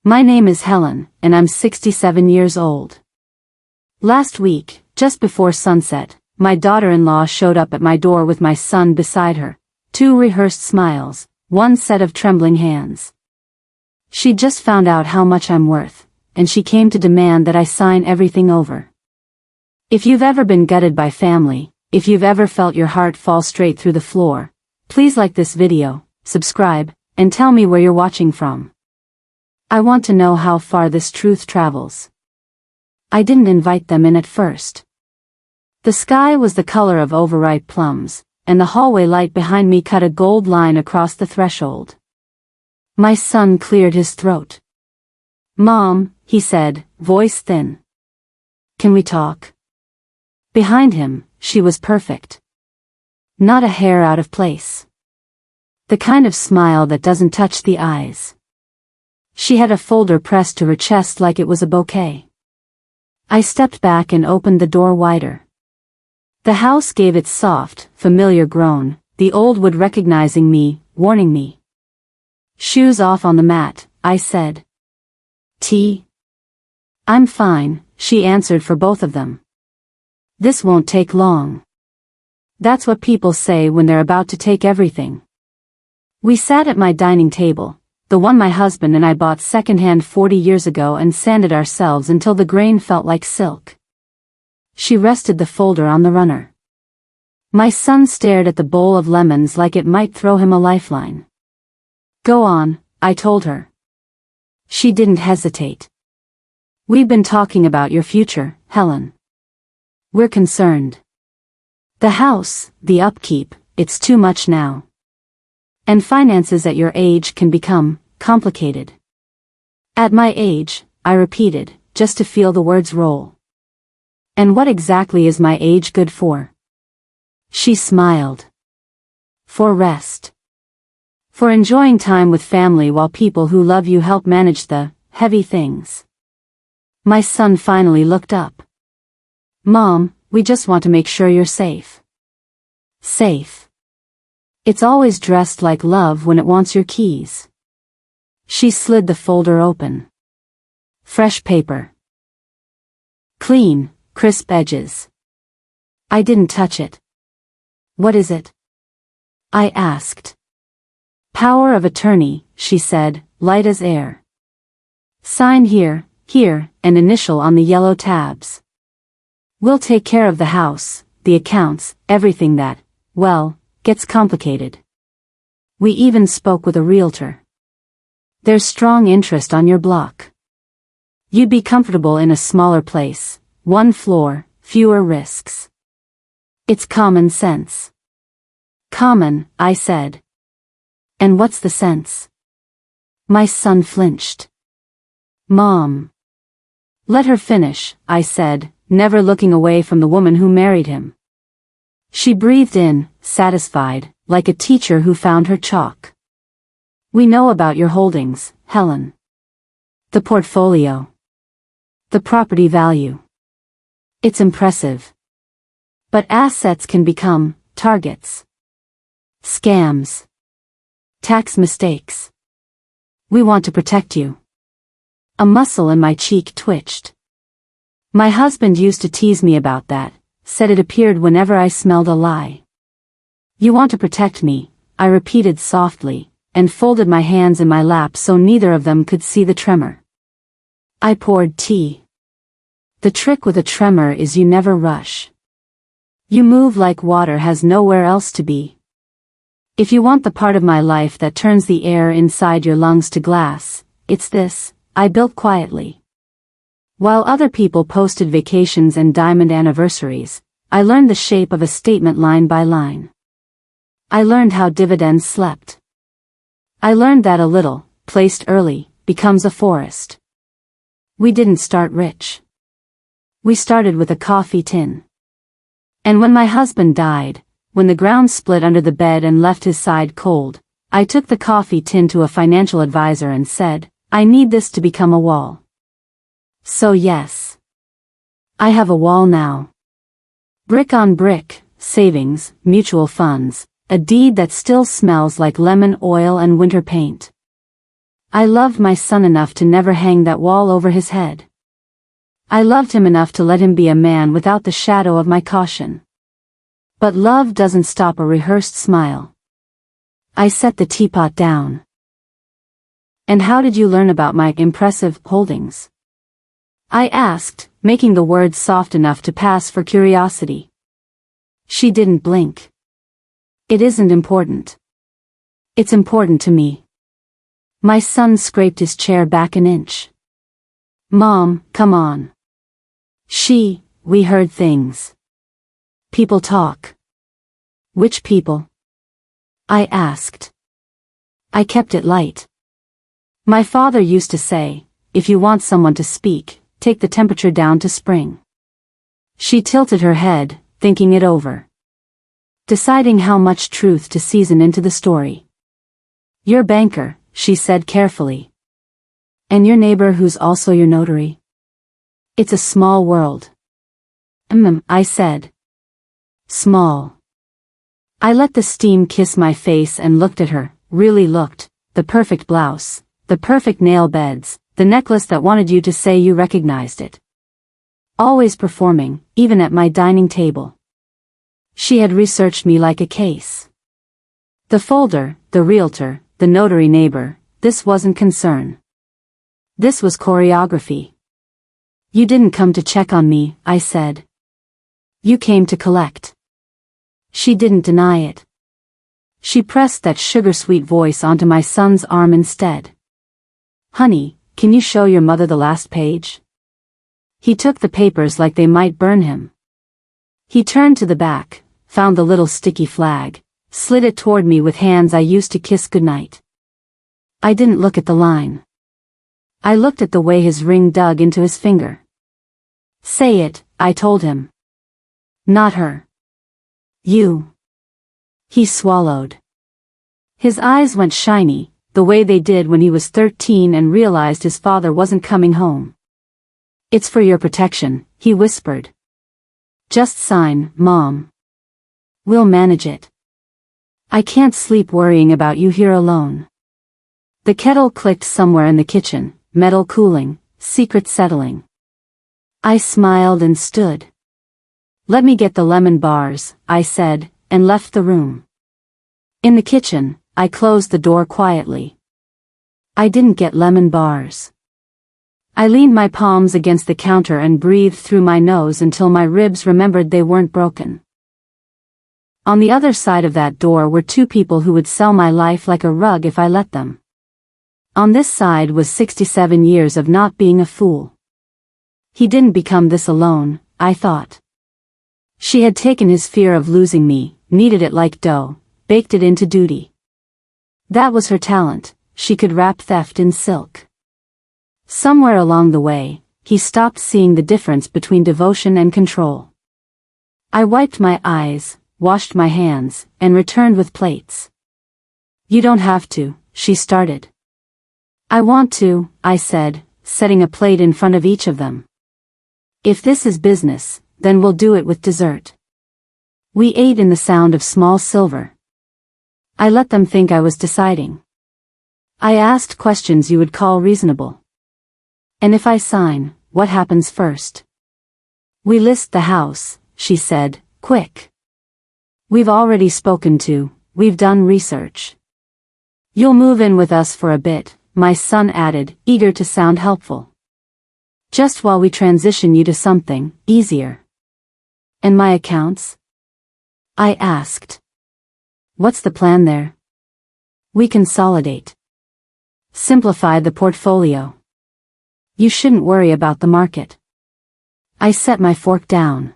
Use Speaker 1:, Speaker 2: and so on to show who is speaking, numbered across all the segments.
Speaker 1: My name is Helen, and I'm 67 years old. Last week, just before sunset, my daughter-in-law showed up at my door with my son beside her, 2 rehearsed smiles, 1 set of trembling hands. She just found out how much I'm worth, and she came to demand that I sign everything over. If you've ever been gutted by family, if you've ever felt your heart fall straight through the floor, please like this video, subscribe, and tell me where you're watching from. I want to know how far this truth travels. I didn't invite them in at first. The sky was the color of overripe plums, and the hallway light behind me cut a gold line across the threshold. My son cleared his throat. "Mom," he said, voice thin. "Can we talk?" Behind him, she was perfect. Not a hair out of place. The kind of smile that doesn't touch the eyes. She had a folder pressed to her chest like it was a bouquet. I stepped back and opened the door wider. The house gave its soft, familiar groan, the old wood recognizing me, warning me. "Shoes off on the mat," I said. "Tea?" "I'm fine," she answered for both of them. "This won't take long." That's what people say when they're about to take everything. We sat at my dining table, the one my husband and I bought secondhand 40 years ago, and sanded ourselves until the grain felt like silk. She rested the folder on the runner. My son stared at the bowl of lemons like it might throw him a lifeline. "Go on," I told her. She didn't hesitate. "We've been talking about your future, Helen. We're concerned. The house, the upkeep, it's too much now. And finances at your age can become complicated." "At my age," I repeated, just to feel the words roll. "And what exactly is my age good for?" She smiled. "For rest. For enjoying time with family while people who love you help manage the heavy things." My son finally looked up. "Mom, we just want to make sure you're safe." "Safe? It's always dressed like love when it wants your keys." She slid the folder open. Fresh paper. Clean, crisp edges. I didn't touch it. "What is it?" I asked. "Power of attorney," she said, light as air. "Sign here, here, and initial on the yellow tabs. We'll take care of the house, the accounts, everything that, well, gets complicated. We even spoke with a realtor. There's strong interest on your block. You'd be comfortable in a smaller place, 1 floor, fewer risks. It's common sense." "Common," I said. "And what's the sense?" My son flinched. "Mom." "Let her finish," I said, never looking away from the woman who married him. She breathed in, satisfied, like a teacher who found her chalk. "We know about your holdings, Helen. The portfolio. The property value. It's impressive. But assets can become targets. Scams. Tax mistakes. We want to protect you." A muscle in my cheek twitched. My husband used to tease me about that, said it appeared whenever I smelled a lie. "You want to protect me," I repeated softly, and folded my hands in my lap so neither of them could see the tremor. I poured tea. The trick with a tremor is you never rush. You move like water has nowhere else to be. If you want the part of my life that turns the air inside your lungs to glass, it's this, I built quietly. While other people posted vacations and diamond anniversaries, I learned the shape of a statement line by line. I learned how dividends slept. I learned that a little, placed early, becomes a forest. We didn't start rich. We started with a coffee tin. And when my husband died, when the ground split under the bed and left his side cold, I took the coffee tin to a financial advisor and said, "I need this to become a wall." So yes. I have a wall now. Brick on brick, savings, mutual funds, a deed that still smells like lemon oil and winter paint. I loved my son enough to never hang that wall over his head. I loved him enough to let him be a man without the shadow of my caution. But love doesn't stop a rehearsed smile. I set the teapot down. And how did you learn about my impressive holdings? I asked, making the words soft enough to pass for curiosity. She didn't blink. It isn't important. It's important to me. My son scraped his chair back an inch. Mom, come on. We heard things. People talk. Which people? I asked. I kept it light. My father used to say, if you want someone to speak, take the temperature down to spring. She tilted her head, thinking it over. Deciding how much truth to season into the story. Your banker, she said carefully. And your neighbor who's also your notary. It's a small world. I said. Small. I let the steam kiss my face and looked at her, really looked, the perfect blouse, the perfect nail beds, the necklace that wanted you to say you recognized it. Always performing, even at my dining table. She had researched me like a case. The folder, the realtor, the notary neighbor, this wasn't concern. This was choreography. You didn't come to check on me, I said. You came to collect. She didn't deny it. She pressed that sugar-sweet voice onto my son's arm instead. Honey, can you show your mother the last page? He took the papers like they might burn him. He turned to the back, found the little sticky flag, slid it toward me with hands I used to kiss goodnight. I didn't look at the line. I looked at the way his ring dug into his finger. Say it, I told him. Not her. You. He swallowed. His eyes went shiny, the way they did when he was 13 and realized his father wasn't coming home. It's for your protection, he whispered. Just sign, Mom. We'll manage it. I can't sleep worrying about you here alone. The kettle clicked somewhere in the kitchen, metal cooling, secret settling. I smiled and stood. Let me get the lemon bars, I said, and left the room. In the kitchen, I closed the door quietly. I didn't get lemon bars. I leaned my palms against the counter and breathed through my nose until my ribs remembered they weren't broken. On the other side of that door were two people who would sell my life like a rug if I let them. On this side was 67 years of not being a fool. He didn't become this alone, I thought. She had taken his fear of losing me, kneaded it like dough, baked it into duty. That was her talent, she could wrap theft in silk. Somewhere along the way, he stopped seeing the difference between devotion and control. I wiped my eyes, washed my hands, and returned with plates. You don't have to, she started. I want to, I said, setting a plate in front of each of them. If this is business, then we'll do it with dessert. We ate in the sound of small silver. I let them think I was deciding. I asked questions you would call reasonable. And if I sign, what happens first? We list the house, she said, quick. We've already spoken to, we've done research. You'll move in with us for a bit, my son added, eager to sound helpful. Just while we transition you to something easier. And my accounts? I asked. What's the plan there? We consolidate. Simplify the portfolio. You shouldn't worry about the market. I set my fork down.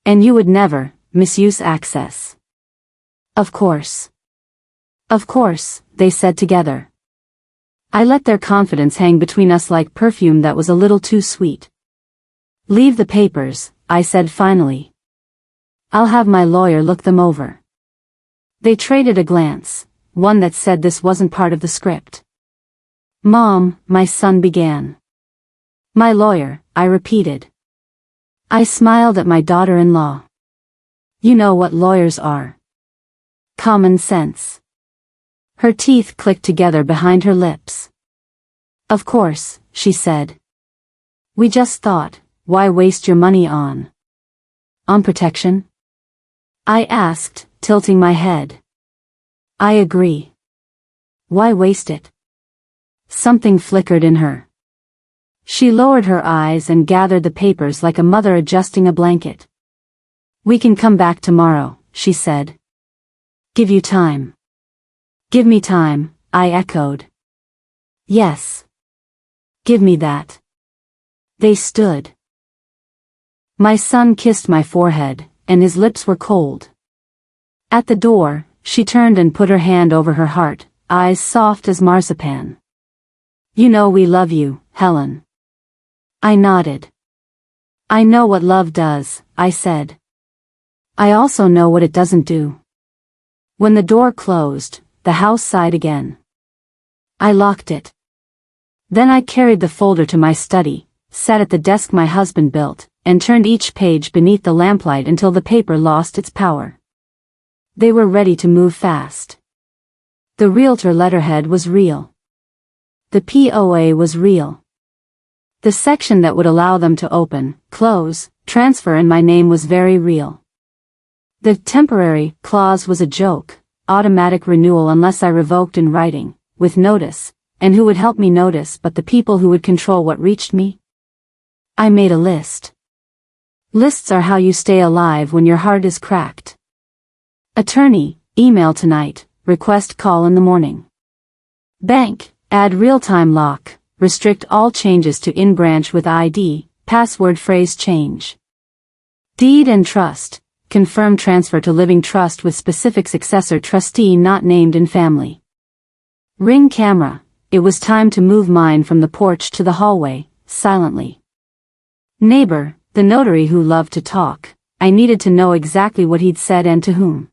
Speaker 1: And you would never misuse access. Of course. Of course, they said together. I let their confidence hang between us like perfume that was a little too sweet. Leave the papers, I said finally. I'll have my lawyer look them over. They traded a glance, one that said this wasn't part of the script. Mom, my son began. My lawyer, I repeated. I smiled at my daughter-in-law. You know what lawyers are. Common sense. Her teeth clicked together behind her lips. Of course, she said. We just thought, why waste your money on protection? I asked, tilting my head. I agree. Why waste it? Something flickered in her. She lowered her eyes and gathered the papers like a mother adjusting a blanket. We can come back tomorrow, she said. Give you time. Give me time, I echoed. Yes. Give me that. They stood. My son kissed my forehead, and his lips were cold. At the door, she turned and put her hand over her heart, eyes soft as marzipan. You know we love you, Helen. I nodded. I know what love does, I said. I also know what it doesn't do. When the door closed, the house sighed again. I locked it. Then I carried the folder to my study, sat at the desk my husband built, and turned each page beneath the lamplight until the paper lost its power. They were ready to move fast. The realtor letterhead was real. The POA was real. The section that would allow them to open, close, transfer in my name was very real. The temporary clause was a joke, automatic renewal unless I revoked in writing, with notice, and who would help me notice but the people who would control what reached me? I made a list. Lists are how you stay alive when your heart is cracked. Attorney, email tonight, request call in the morning. Bank, add real-time lock, restrict all changes to in-branch with ID, password phrase change. Deed and trust, confirm transfer to living trust with specific successor trustee not named in family. Ring camera, it was time to move mine from the porch to the hallway, silently. Neighbor, the notary who loved to talk, I needed to know exactly what he'd said and to whom.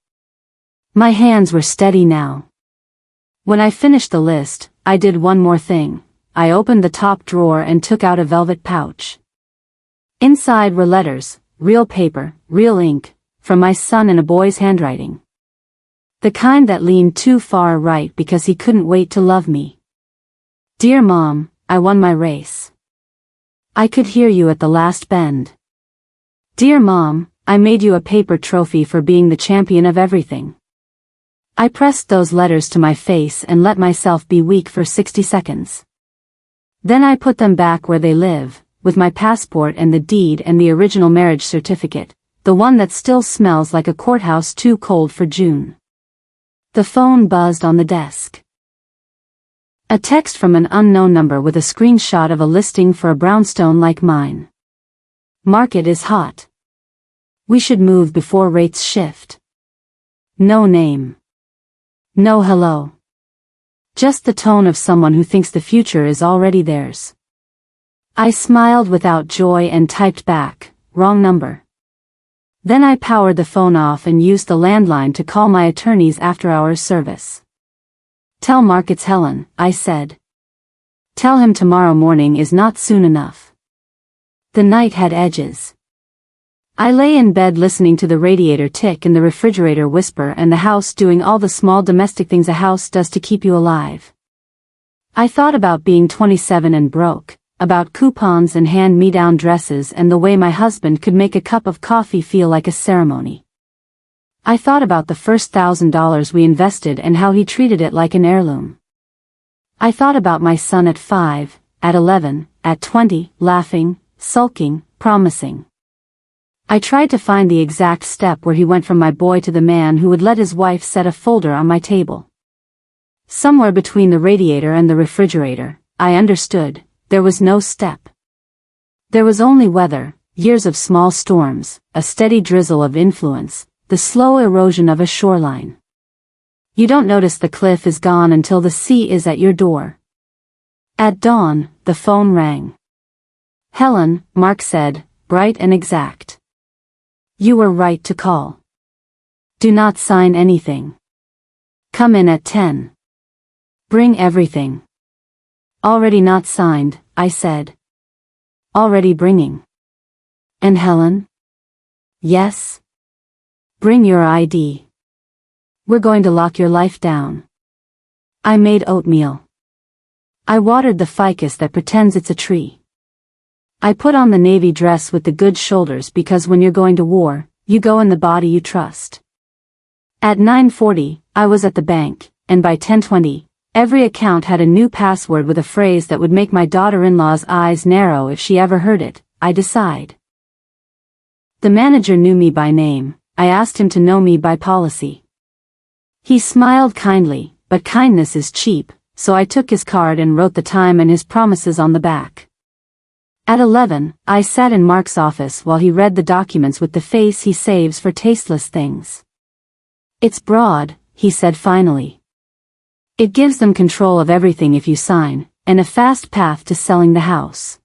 Speaker 1: My hands were steady now. When I finished the list, I did one more thing. I opened the top drawer and took out a velvet pouch. Inside were letters, real paper, real ink, from my son in a boy's handwriting. The kind that leaned too far right because he couldn't wait to love me. Dear Mom, I won my race. I could hear you at the last bend. Dear Mom, I made you a paper trophy for being the champion of everything. I pressed those letters to my face and let myself be weak for 60 seconds. Then I put them back where they live, with my passport and the deed and the original marriage certificate, the one that still smells like a courthouse too cold for June. The phone buzzed on the desk. A text from an unknown number with a screenshot of a listing for a brownstone like mine. Market is hot. We should move before rates shift. No name. No hello. Just the tone of someone who thinks the future is already theirs. I smiled without joy and typed back, wrong number. Then I powered the phone off and used the landline to call my attorney's after-hours service. Tell Mark it's Helen, I said. Tell him tomorrow morning is not soon enough. The night had edges. I lay in bed listening to the radiator tick and the refrigerator whisper and the house doing all the small domestic things a house does to keep you alive. I thought about being 27 and broke, about coupons and hand-me-down dresses and the way my husband could make a cup of coffee feel like a ceremony. I thought about the first $1,000 we invested and how he treated it like an heirloom. I thought about my son at 5, at 11, at 20, laughing, sulking, promising. I tried to find the exact step where he went from my boy to the man who would let his wife set a folder on my table. Somewhere between the radiator and the refrigerator, I understood, there was no step. There was only weather, years of small storms, a steady drizzle of influence, the slow erosion of a shoreline. You don't notice the cliff is gone until the sea is at your door. At dawn, the phone rang. Helen, Mark said, bright and exact. You were right to call. Do not sign anything. Come in at 10. Bring everything. Already not signed, I said. Already bringing. And Helen? Yes? Bring your ID. We're going to lock your life down. I made oatmeal. I watered the ficus that pretends it's a tree. I put on the navy dress with the good shoulders because when you're going to war, you go in the body you trust. At 9:40, I was at the bank, and by 10:20, every account had a new password with a phrase that would make my daughter-in-law's eyes narrow if she ever heard it, I decide. The manager knew me by name. I asked him to know me by policy. He smiled kindly, but kindness is cheap, so I took his card and wrote the time and his promises on the back. At 11, I sat in Mark's office while he read the documents with the face he saves for tasteless things. It's broad, he said finally. It gives them control of everything if you sign, and a fast path to selling the house.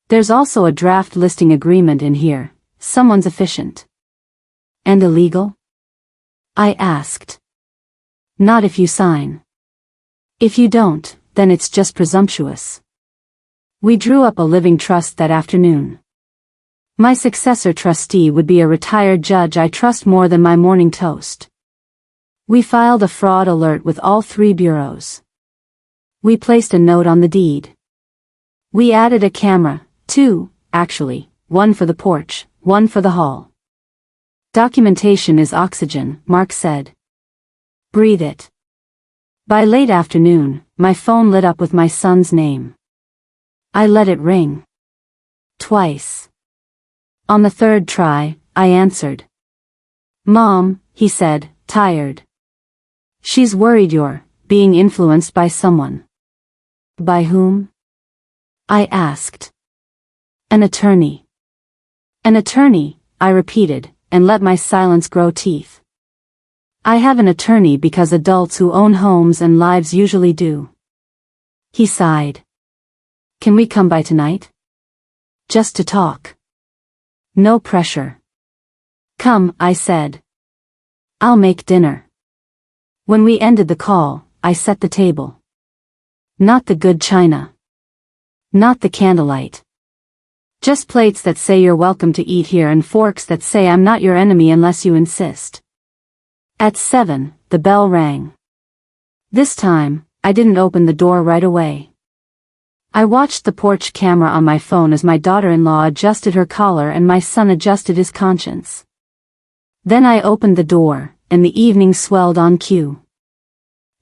Speaker 1: There's also a draft listing agreement in here. Someone's efficient. And illegal? I asked. Not if you sign. If you don't, then it's just presumptuous. We drew up a living trust that afternoon. My successor trustee would be a retired judge I trust more than my morning toast. We filed a fraud alert with all 3 bureaus. We placed a note on the deed. We added a camera, 2, actually, 1 for the porch, 1 for the hall. Documentation is oxygen, Mark said. Breathe it. By late afternoon, my phone lit up with my son's name. I let it ring. Twice. On the 3rd try, I answered. Mom, he said, tired. She's worried you're being influenced by someone. By whom? I asked. An attorney. An attorney, I repeated, and let my silence grow teeth. I have an attorney because adults who own homes and lives usually do. He sighed. Can we come by tonight? Just to talk. No pressure. Come, I said. I'll make dinner. When we ended the call, I set the table. Not the good china. Not the candlelight. Just plates that say you're welcome to eat here and forks that say I'm not your enemy unless you insist. At 7, the bell rang. This time, I didn't open the door right away. I watched the porch camera on my phone as my daughter-in-law adjusted her collar and my son adjusted his conscience. Then I opened the door, and the evening swelled on cue.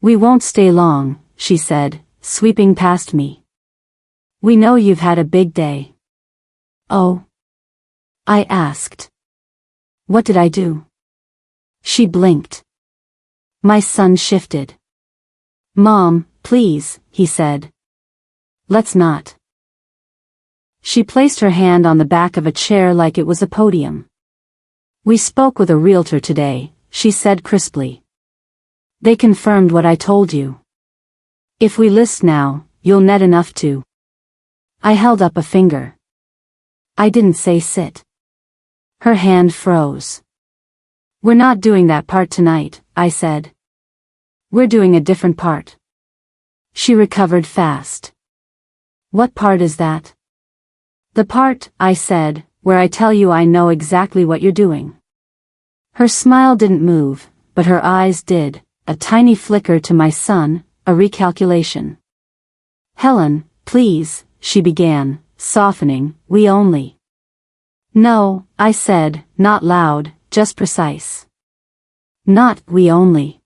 Speaker 1: We won't stay long, she said, sweeping past me. We know you've had a big day. Oh? I asked. What did I do? She blinked. My son shifted. Mom, please, he said. Let's not. She placed her hand on the back of a chair like it was a podium. We spoke with a realtor today, she said crisply. They confirmed what I told you. If we list now, you'll net enough to. I held up a finger. I didn't say sit. Her hand froze. We're not doing that part tonight, I said. We're doing a different part. She recovered fast. What part is that? The part, I said, where I tell you I know exactly what you're doing. Her smile didn't move, but her eyes did, a tiny flicker to my son, a recalculation. Helen, please, she began, softening, we only. No, I said, not loud, just precise. Not we only.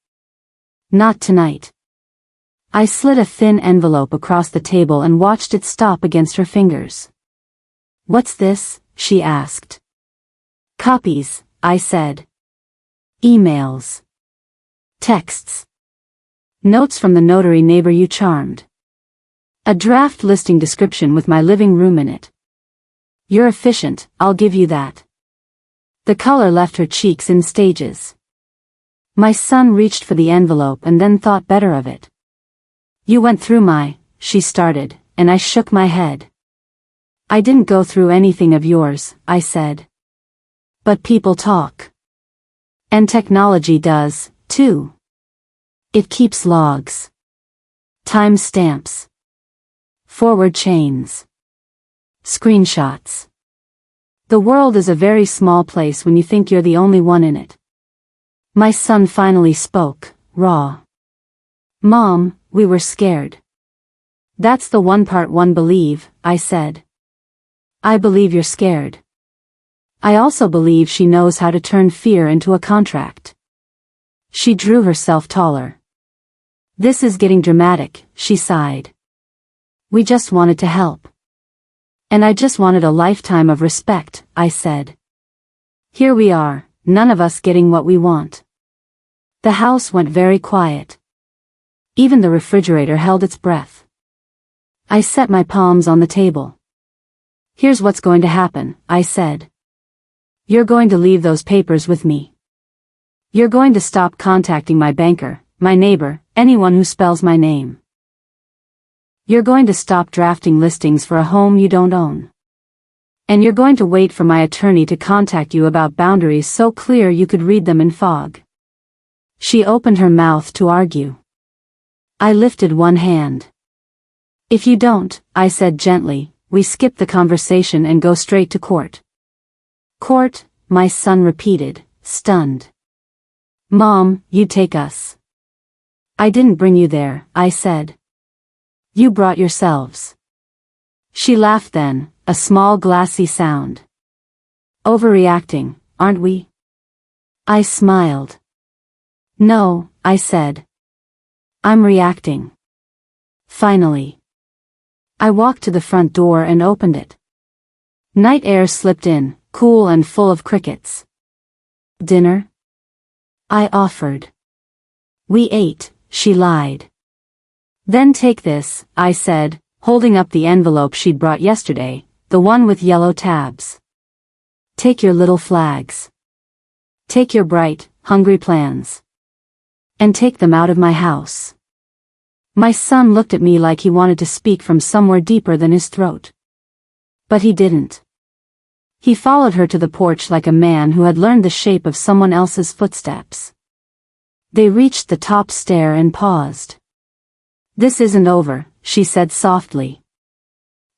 Speaker 1: Not tonight. I slid a thin envelope across the table and watched it stop against her fingers. What's this? She asked. Copies, I said. Emails. Texts. Notes from the notary neighbor you charmed. A draft listing description with my living room in it. You're efficient, I'll give you that. The color left her cheeks in stages. My son reached for the envelope and then thought better of it. You went through she started, and I shook my head. I didn't go through anything of yours, I said. But people talk. And technology does, too. It keeps logs. Time stamps. Forward chains. Screenshots. The world is a very small place when you think you're the only one in it. My son finally spoke, raw. Mom, we were scared. That's the one part one believe, I said. I believe you're scared. I also believe she knows how to turn fear into a contract. She drew herself taller. This is getting dramatic, she sighed. We just wanted to help. And I just wanted a lifetime of respect, I said. Here we are, none of us getting what we want. The house went very quiet. Even the refrigerator held its breath. I set my palms on the table. Here's what's going to happen, I said. You're going to leave those papers with me. You're going to stop contacting my banker, my neighbor, anyone who spells my name. You're going to stop drafting listings for a home you don't own. And you're going to wait for my attorney to contact you about boundaries so clear you could read them in fog. She opened her mouth to argue. I lifted one hand. If you don't, I said gently, we skip the conversation and go straight to court. Court, my son repeated, stunned. Mom, you take us. I didn't bring you there, I said. You brought yourselves. She laughed then, a small glassy sound. Overreacting, aren't we? I smiled. No, I said. I'm reacting. Finally. I walked to the front door and opened it. Night air slipped in, cool and full of crickets. Dinner? I offered. We ate, she lied. Then take this, I said, holding up the envelope she'd brought yesterday, the one with yellow tabs. Take your little flags. Take your bright, hungry plans. And take them out of my house. My son looked at me like he wanted to speak from somewhere deeper than his throat. But he didn't. He followed her to the porch like a man who had learned the shape of someone else's footsteps. They reached the top stair and paused. This isn't over, she said softly.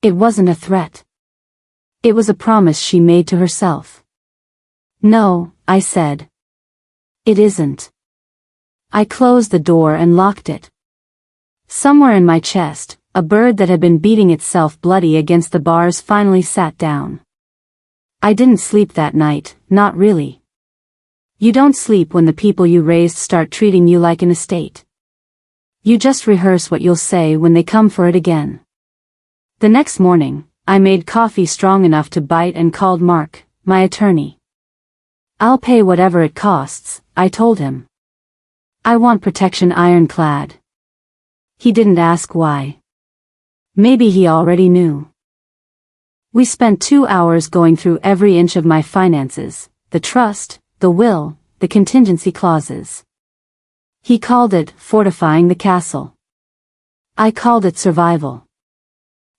Speaker 1: It wasn't a threat. It was a promise she made to herself. No, I said. It isn't. I closed the door and locked it. Somewhere in my chest, a bird that had been beating itself bloody against the bars finally sat down. I didn't sleep that night, not really. You don't sleep when the people you raised start treating you like an estate. You just rehearse what you'll say when they come for it again. The next morning, I made coffee strong enough to bite and called Mark, my attorney. I'll pay whatever it costs, I told him. I want protection ironclad. He didn't ask why. Maybe he already knew. We spent 2 hours going through every inch of my finances, the trust, the will, the contingency clauses. He called it fortifying the castle. I called it survival.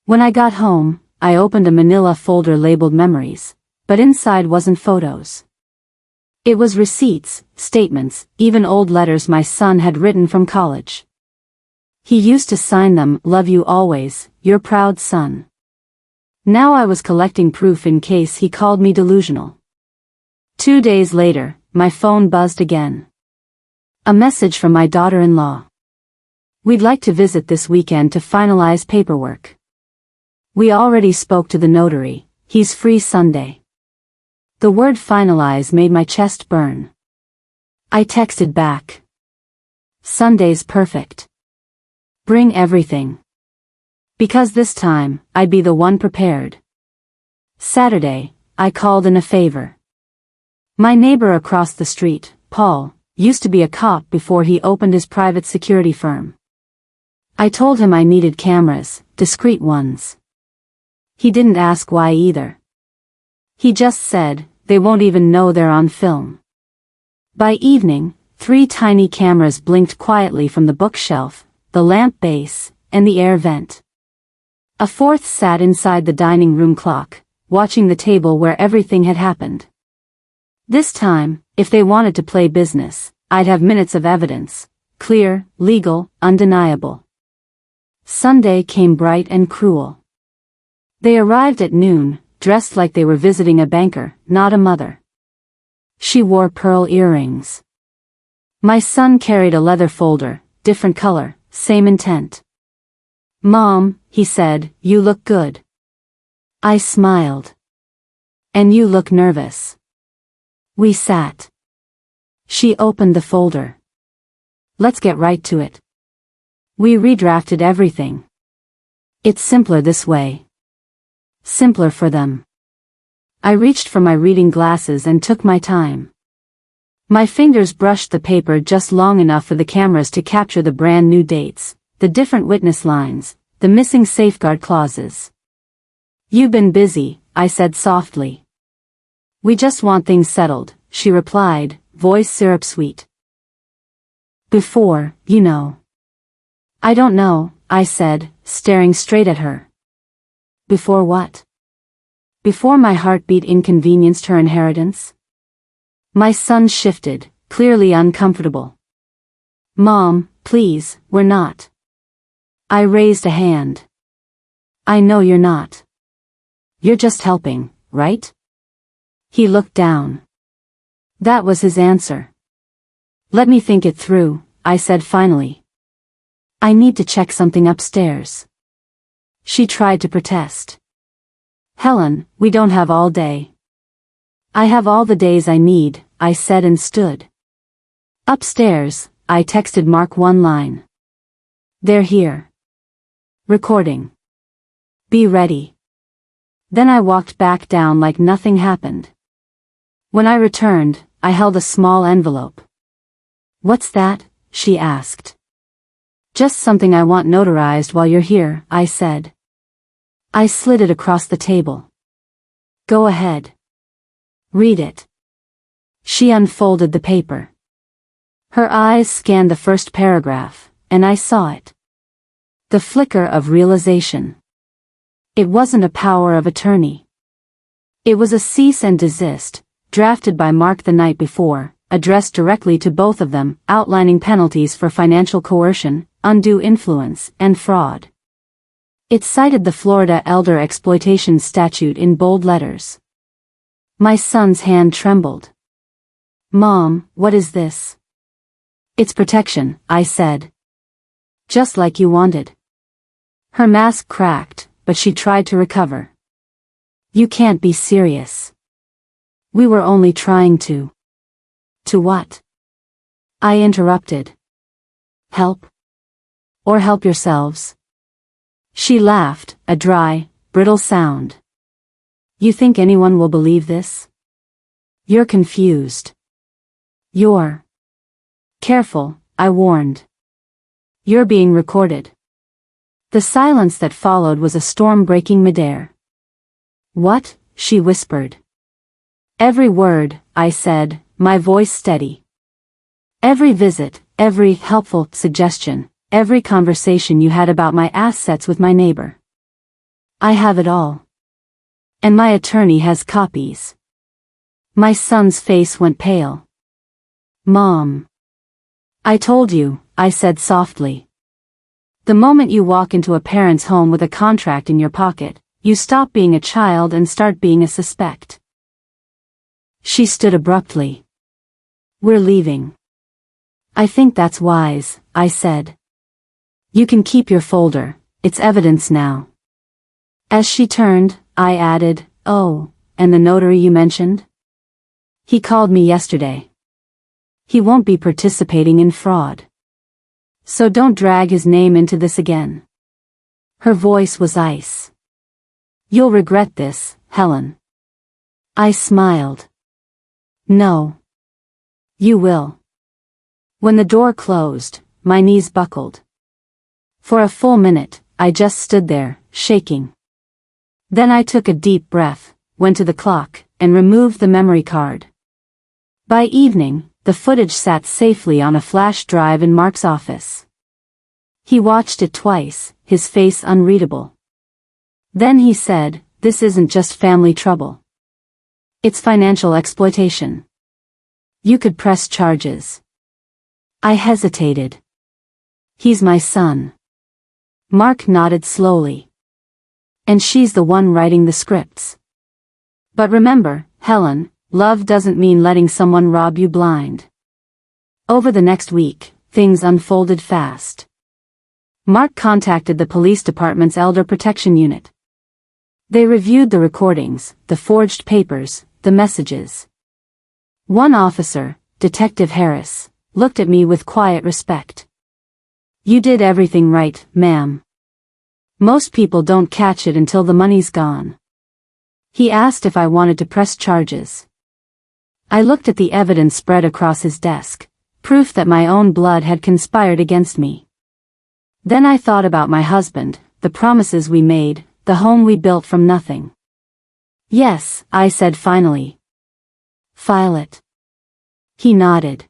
Speaker 1: When I got home, I opened a manila folder labeled memories, but inside wasn't photos. It was receipts, statements, even old letters my son had written from college. He used to sign them, "Love you always, your proud son." Now I was collecting proof in case he called me delusional. 2 days later, my phone buzzed again. A message from my daughter-in-law. We'd like to visit this weekend to finalize paperwork. We already spoke to the notary, he's free Sunday. The word finalize made my chest burn. I texted back. Sunday's perfect. Bring everything. Because this time, I'd be the one prepared. Saturday, I called in a favor. My neighbor across the street, Paul, used to be a cop before he opened his private security firm. I told him I needed cameras, discreet ones. He didn't ask why either. He just said, they won't even know they're on film. By evening, 3 tiny cameras blinked quietly from the bookshelf, the lamp base, and the air vent. A 4th sat inside the dining room clock, watching the table where everything had happened. This time, if they wanted to play business, I'd have minutes of evidence, clear, legal, undeniable. Sunday came bright and cruel. They arrived at noon, dressed like they were visiting a banker, not a mother. She wore pearl earrings. My son carried a leather folder, different color, same intent. "Mom," he said, "you look good." I smiled. "And you look nervous." We sat. She opened the folder. "Let's get right to it." We redrafted everything. "It's simpler this way." Simpler for them. I reached for my reading glasses and took my time. My fingers brushed the paper just long enough for the cameras to capture the brand new dates, the different witness lines, the missing safeguard clauses. "You've been busy," I said softly. "We just want things settled," she replied, voice syrup sweet. "Before, you know." "I don't know," I said, staring straight at her. "Before what?" "Before my heartbeat inconvenienced her inheritance." My son shifted, clearly uncomfortable. "Mom, please, we're not." I raised a hand. "I know you're not. You're just helping, right?" He looked down. That was his answer. "Let me think it through," I said finally. "I need to check something upstairs." She tried to protest. "Helen, we don't have all day." "I have all the days I need," I said and stood. Upstairs, I texted Mark one line. "They're here. Recording. Be ready." Then I walked back down like nothing happened. When I returned, I held a small envelope. "What's that?" she asked. "Just something I want notarized while you're here," I said. I slid it across the table. "Go ahead. Read it." She unfolded the paper. Her eyes scanned the first paragraph, and I saw it. The flicker of realization. It wasn't a power of attorney. It was a cease and desist, drafted by Mark the night before, addressed directly to both of them, outlining penalties for financial coercion, undue influence, and fraud. It cited the Florida elder exploitation statute in bold letters. My son's hand trembled. "Mom, what is this?" "It's protection," I said. "Just like you wanted." Her mask cracked, but she tried to recover. "You can't be serious." "We were only trying to." "To what?" I interrupted. "Help. Or help yourselves." She laughed, a dry, brittle sound. "You think anyone will believe this? You're confused. You're careful," I warned. "You're being recorded." The silence that followed was a storm breaking midair. "What?" she whispered. "Every word," I said, my voice steady. "Every visit, every helpful suggestion, every conversation you had about my assets with my neighbor. I have it all. And my attorney has copies." My son's face went pale. "Mom." "I told you," I said softly. "The moment you walk into a parent's home with a contract in your pocket, you stop being a child and start being a suspect." She stood abruptly. "We're leaving." "I think that's wise," I said. "You can keep your folder, it's evidence now." As she turned, I added, "Oh, and the notary you mentioned? He called me yesterday. He won't be participating in fraud. So don't drag his name into this again." Her voice was ice. "You'll regret this, Helen." I smiled. "No. You will." When the door closed, my knees buckled. For a full minute, I just stood there, shaking. Then I took a deep breath, went to the clock, and removed the memory card. By evening, the footage sat safely on a flash drive in Mark's office. He watched it twice, his face unreadable. Then he said, "This isn't just family trouble. It's financial exploitation. You could press charges." I hesitated. "He's my son." Mark nodded slowly. "And she's the one writing the scripts. But remember, Helen, love doesn't mean letting someone rob you blind." Over the next week, things unfolded fast. Mark contacted the police department's elder protection unit. They reviewed the recordings, the forged papers, the messages. One officer, Detective Harris, looked at me with quiet respect. "You did everything right, ma'am. Most people don't catch it until the money's gone." He asked if I wanted to press charges. I looked at the evidence spread across his desk, proof that my own blood had conspired against me. Then I thought about my husband, the promises we made, the home we built from nothing. "Yes," I said finally. "File it." He nodded.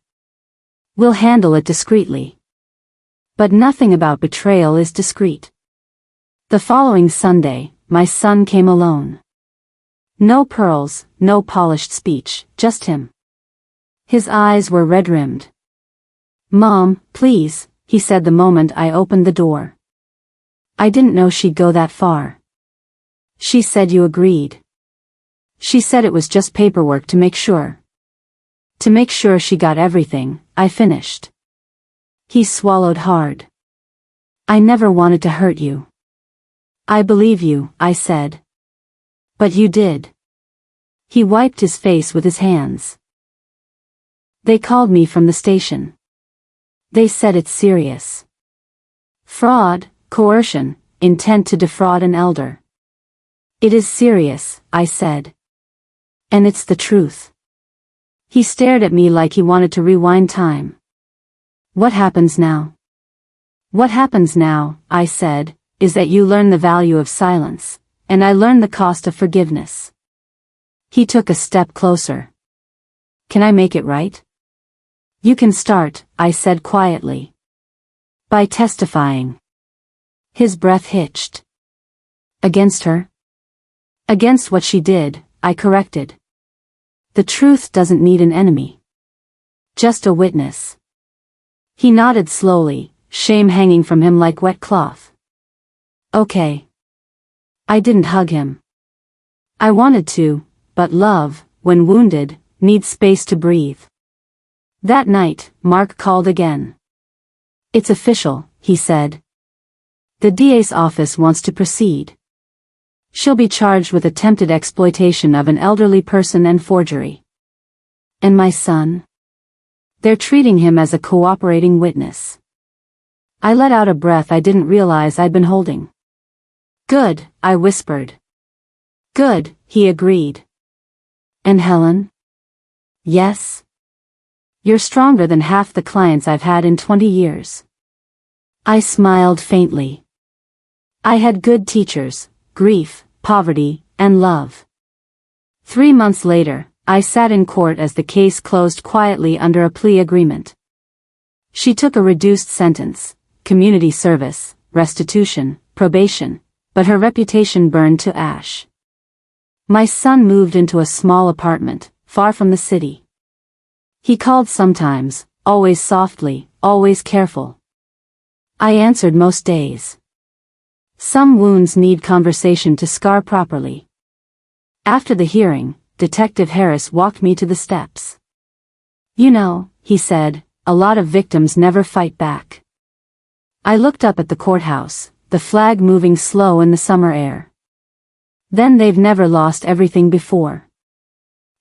Speaker 1: "We'll handle it discreetly." But nothing about betrayal is discreet. The following Sunday, my son came alone. No pearls, no polished speech, just him. His eyes were red-rimmed. "Mom, please," he said the moment I opened the door. "I didn't know she'd go that far." "She said you agreed." "She said it was just paperwork to make sure." "To make sure she got everything," I finished. He swallowed hard. "I never wanted to hurt you." "I believe you," I said. "But you did." He wiped his face with his hands. "They called me from the station. They said it's serious. Fraud, coercion, intent to defraud an elder." "It is serious," I said. "And it's the truth." He stared at me like he wanted to rewind time. "What happens now?" "What happens now," I said, "is that you learn the value of silence, and I learn the cost of forgiveness." He took a step closer. "Can I make it right?" "You can start," I said quietly. "By testifying." His breath hitched. "Against her?" "Against what she did," I corrected. "The truth doesn't need an enemy. Just a witness." He nodded slowly, shame hanging from him like wet cloth. "Okay." I didn't hug him. I wanted to, but love, when wounded, needs space to breathe. That night, Mark called again. "It's official," he said. "The DA's office wants to proceed. She'll be charged with attempted exploitation of an elderly person and forgery." "And my son?" "They're treating him as a cooperating witness." I let out a breath I didn't realize I'd been holding. "Good," I whispered. "Good," he agreed. "And Helen?" "Yes." "You're stronger than half the clients I've had in 20 years. I smiled faintly. I had good teachers, grief, poverty, and love. 3 months later, I sat in court as the case closed quietly under a plea agreement. She took a reduced sentence, community service, restitution, probation, but her reputation burned to ash. My son moved into a small apartment, far from the city. He called sometimes, always softly, always careful. I answered most days. Some wounds need conversation to scar properly. After the hearing, Detective Harris walked me to the steps. "You know," he said, "a lot of victims never fight back." I looked up at the courthouse, the flag moving slow in the summer air. "Then they've never lost everything before.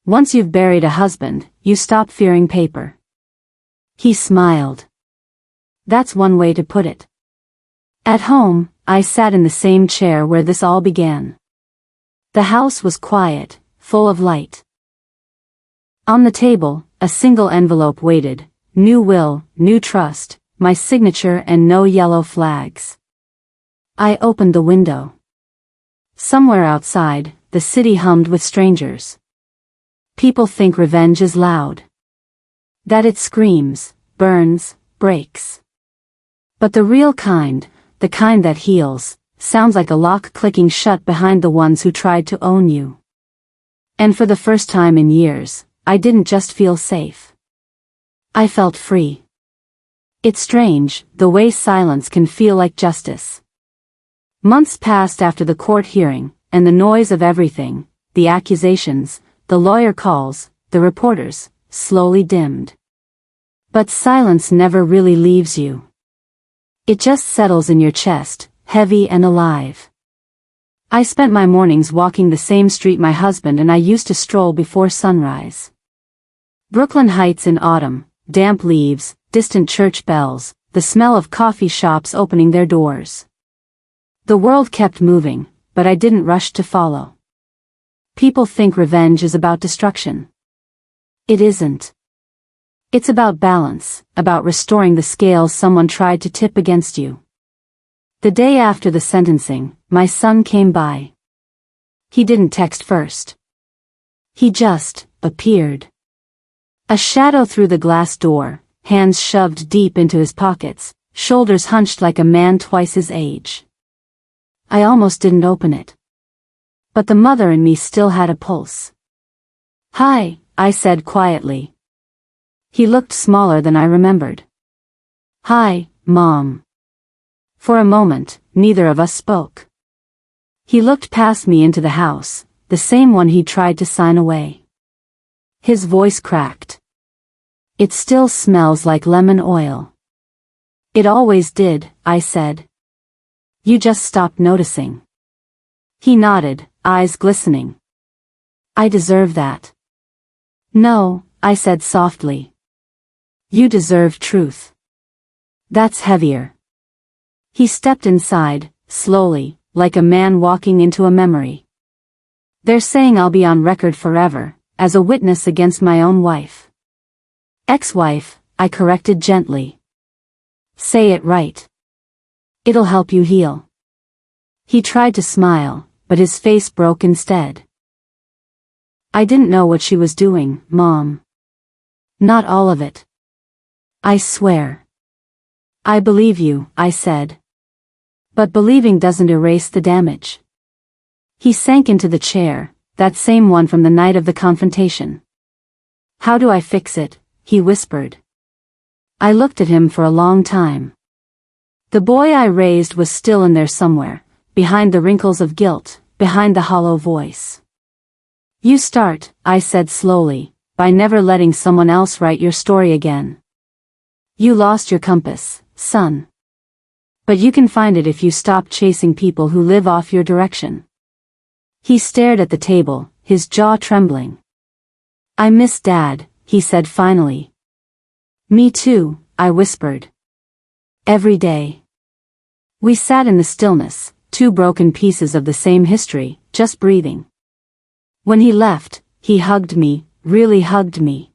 Speaker 1: Once you've buried a husband, you stop fearing paper." He smiled. "That's one way to put it." At home, I sat in the same chair where this all began. The house was quiet, full of light. On the table, a single envelope waited, new will, new trust, my signature and no yellow flags. I opened the window. Somewhere outside, the city hummed with strangers. People think revenge is loud. That it screams, burns, breaks. But the real kind, the kind that heals, sounds like a lock clicking shut behind the ones who tried to own you. And for the first time in years, I didn't just feel safe. I felt free. It's strange, the way silence can feel like justice. Months passed after the court hearing, and the noise of everything, the accusations, the lawyer calls, the reporters, slowly dimmed. But silence never really leaves you. It just settles in your chest, heavy and alive. I spent my mornings walking the same street my husband and I used to stroll before sunrise. Brooklyn Heights in autumn, damp leaves, distant church bells, the smell of coffee shops opening their doors. The world kept moving, but I didn't rush to follow. People think revenge is about destruction. It isn't. It's about balance, about restoring the scales someone tried to tip against you. The day after the sentencing, my son came by. He didn't text first. He just appeared. A shadow through the glass door, hands shoved deep into his pockets, shoulders hunched like a man twice his age. I almost didn't open it. But the mother in me still had a pulse. "Hi," I said quietly. He looked smaller than I remembered. "Hi, Mom." For a moment, neither of us spoke. He looked past me into the house, the same one he tried to sign away. His voice cracked. "It still smells like lemon oil." "It always did," I said. "You just stopped noticing." He nodded, eyes glistening. "I deserve that." "No," I said softly. "You deserve truth. That's heavier." He stepped inside, slowly, like a man walking into a memory. "They're saying I'll be on record forever, as a witness against my own wife." "Ex-wife," I corrected gently. "Say it right. It'll help you heal." He tried to smile, but his face broke instead. "I didn't know what she was doing, Mom. Not all of it. I swear." "I believe you," I said. "But believing doesn't erase the damage." He sank into the chair, that same one from the night of the confrontation. "How do I fix it?" he whispered. I looked at him for a long time. The boy I raised was still in there somewhere, behind the wrinkles of guilt, behind the hollow voice. "You start," I said slowly, "by never letting someone else write your story again. You lost your compass, son. But you can find it if you stop chasing people who live off your direction." He stared at the table, his jaw trembling. "I miss Dad," he said finally. "Me too," I whispered. "Every day." We sat in the stillness, two broken pieces of the same history, just breathing. When he left, he hugged me, really hugged me.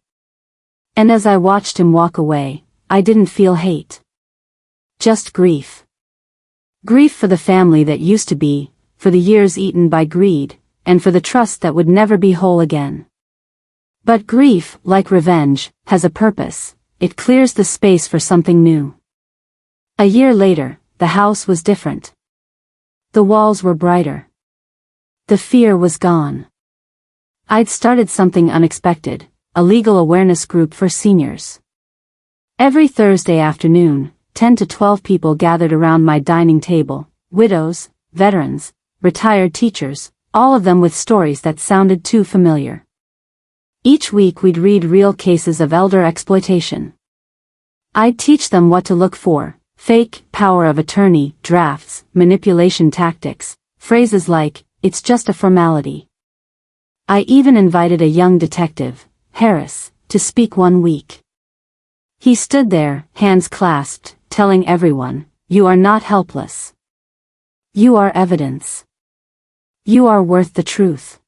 Speaker 1: And as I watched him walk away, I didn't feel hate. Just grief. Grief for the family that used to be, for the years eaten by greed, and for the trust that would never be whole again. But grief, like revenge, has a purpose. It clears the space for something new. A year later, the house was different. The walls were brighter. The fear was gone. I'd started something unexpected, a legal awareness group for seniors. Every Thursday afternoon, 10 to 12 people gathered around my dining table, widows, veterans, retired teachers, all of them with stories that sounded too familiar. Each week we'd read real cases of elder exploitation. I'd teach them what to look for: fake power of attorney, drafts, manipulation tactics, phrases like, "It's just a formality." I even invited a young detective, Harris, to speak one week. He stood there, hands clasped, telling everyone, "You are not helpless. You are evidence. You are worth the truth."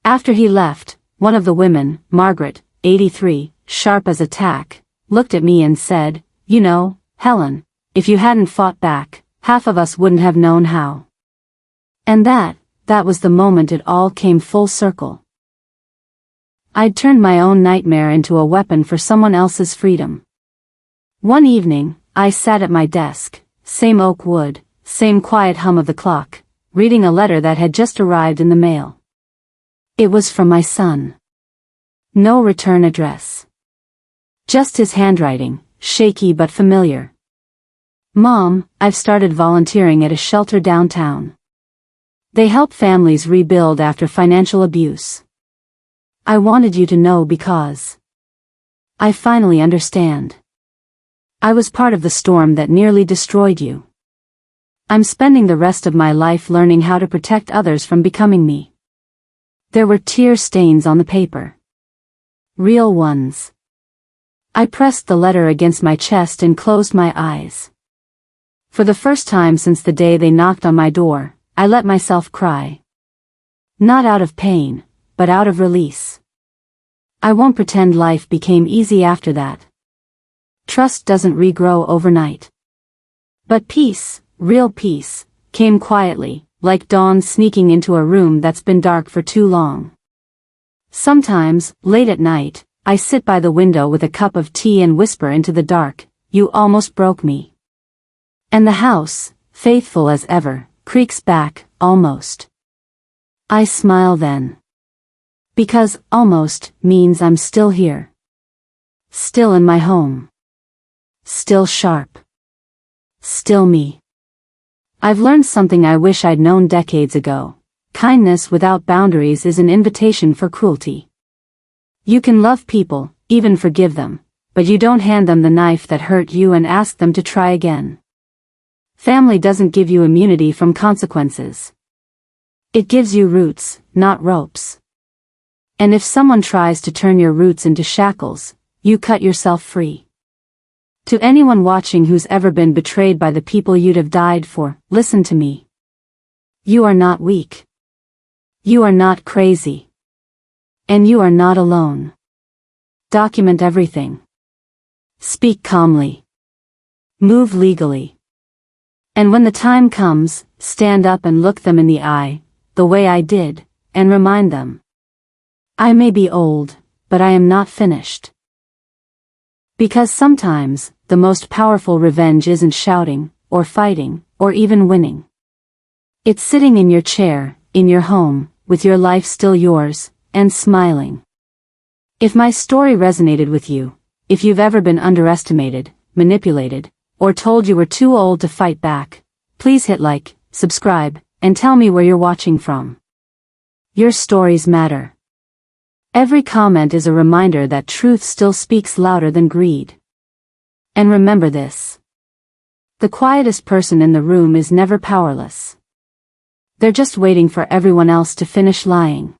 Speaker 1: After he left, one of the women, Margaret, 83, sharp as a tack, looked at me and said, "You know, Helen, if you hadn't fought back, half of us wouldn't have known how." And that was the moment it all came full circle. I'd turned my own nightmare into a weapon for someone else's freedom. One evening, I sat at my desk, same oak wood, same quiet hum of the clock, reading a letter that had just arrived in the mail. It was from my son. No return address. Just his handwriting, shaky but familiar. "Mom, I've started volunteering at a shelter downtown. They help families rebuild after financial abuse. I wanted you to know because I finally understand. I was part of the storm that nearly destroyed you. I'm spending the rest of my life learning how to protect others from becoming me. There were tear stains on the paper. Real ones. I pressed the letter against my chest and closed my eyes. For the first time since the day they knocked on my door, I let myself cry. Not out of pain, but out of release. I won't pretend life became easy after that. Trust doesn't regrow overnight. But peace, real peace, came quietly, like dawn sneaking into a room that's been dark for too long. Sometimes, late at night, I sit by the window with a cup of tea and whisper into the dark, "You almost broke me." And the house, faithful as ever, creaks back, almost. I smile then. Because almost means I'm still here. Still in my home. Still sharp. Still me. I've learned something I wish I'd known decades ago. Kindness without boundaries is an invitation for cruelty. You can love people, even forgive them, but you don't hand them the knife that hurt you and ask them to try again. Family doesn't give you immunity from consequences. It gives you roots, not ropes. And if someone tries to turn your roots into shackles, you cut yourself free. To anyone watching who's ever been betrayed by the people you'd have died for, listen to me. You are not weak. You are not crazy. And you are not alone. Document everything. Speak calmly. Move legally. And when the time comes, stand up and look them in the eye, the way I did, and remind them. I may be old, but I am not finished. Because sometimes, the most powerful revenge isn't shouting, or fighting, or even winning. It's sitting in your chair, in your home, with your life still yours, and smiling. If my story resonated with you, if you've ever been underestimated, manipulated, or told you were too old to fight back, please hit like, subscribe, and tell me where you're watching from. Your stories matter. Every comment is a reminder that truth still speaks louder than greed. And remember this. The quietest person in the room is never powerless. They're just waiting for everyone else to finish lying.